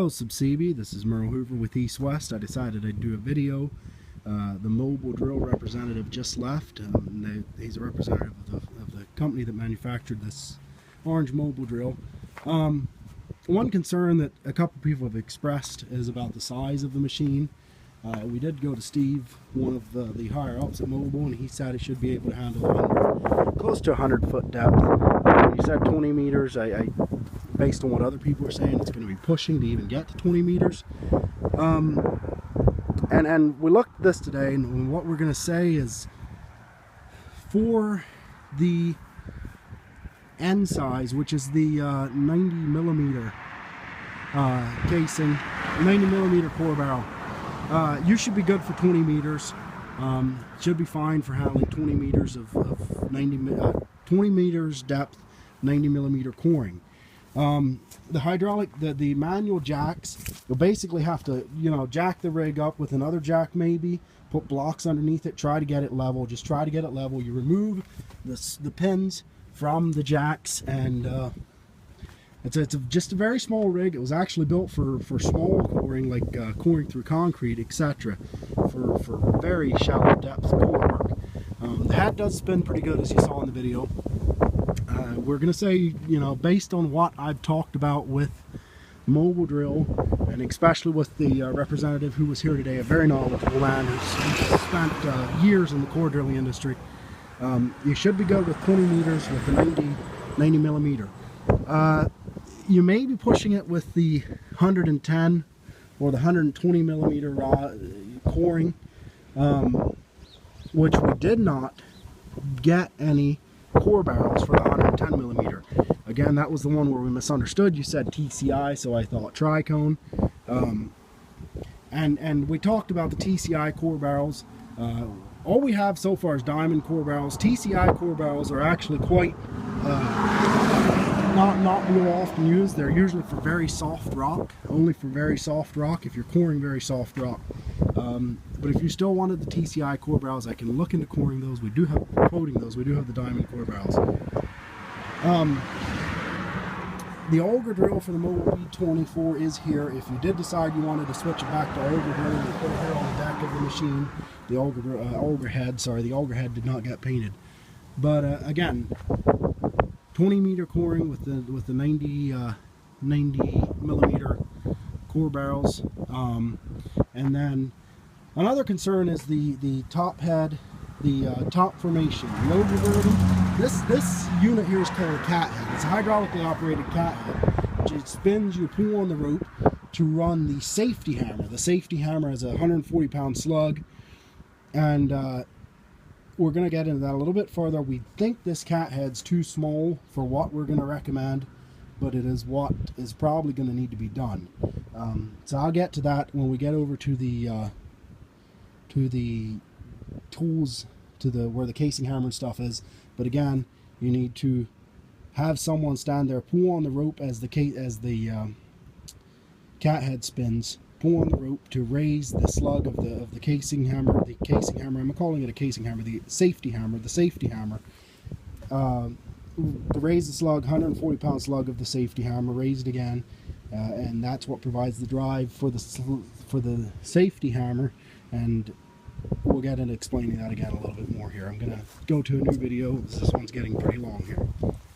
Hello Subsibi, this is Merle Hoover with East West. I decided I'd do a video. The mobile drill representative just left. He's a representative of the company that manufactured this orange mobile drill. One concern that a couple people have expressed is about the size of the machine. We did go to Steve, one of the higher ups at Mobile, and he said it should be able to handle close to 100 foot depth. He said 20 meters. Based on what other people are saying, it's going to be pushing to even get to 20 meters. And we looked at this today, and what we're going to say is for the end size, which is the 90 millimeter casing, 90 millimeter core barrel, you should be good for 20 meters. Should be fine for handling 20 meters of 20 meters depth, 90 millimeter coring. The hydraulic, the manual jacks, you'll basically have to, jack the rig up with another jack maybe, put blocks underneath it, try to get it level, just try to get it level. You remove the pins from the jacks, and it's just a very small rig. It was actually built for small coring, like coring through concrete, etc., for very shallow depth core work. The head does spin pretty good, as you saw in the video. We're going to say, based on what I've talked about with mobile drill, and especially with the representative who was here today, a very knowledgeable man who's spent years in the core drilling industry, you should be good with 20 meters with the 90 millimeter. You may be pushing it with the 110 or the 120 millimeter coring, which we did not get any core barrels for the 110 millimeter. Again, that was the one where we misunderstood. You said TCI, so I thought Tricone. And we talked about the TCI core barrels. All we have so far is diamond core barrels. TCI core barrels are actually quite not real often used. They're usually for very soft rock, only for very soft rock, if you're coring very soft rock. But if you still wanted the TCI core barrels, I can look into coring those. We do have, quoting those, we do have the diamond core barrels. The auger drill for the Mobile B24 is here. If you did decide you wanted to switch it back to auger drilling, you put it here on the deck of the machine. The auger head did not get painted. But again, 20 meter coring with the 90 millimeter core barrels. And then another concern is the top head, the top formation, load reverting. This unit here is called a cat head. It's a hydraulically operated cat head, which it spins. You pull on the rope to run the safety hammer. The safety hammer has a 140 pound slug, and we're going to get into that a little bit further. We think this cat head's too small for what we're going to recommend, but it is what is probably going to need to be done. So I'll get to that when we get over to the tools, where the casing hammer and stuff is. But again, you need to have someone stand there, pull on the rope as the cat head spins, pull on the rope to raise the slug of the casing hammer. The casing hammer, I'm calling it a casing hammer, the safety hammer, to raise the slug, 140 pound slug of the safety hammer, raise it again, and that's what provides the drive for the safety hammer. And we'll get into explaining that again a little bit more here. I'm going to go to a new video. This one's getting pretty long here.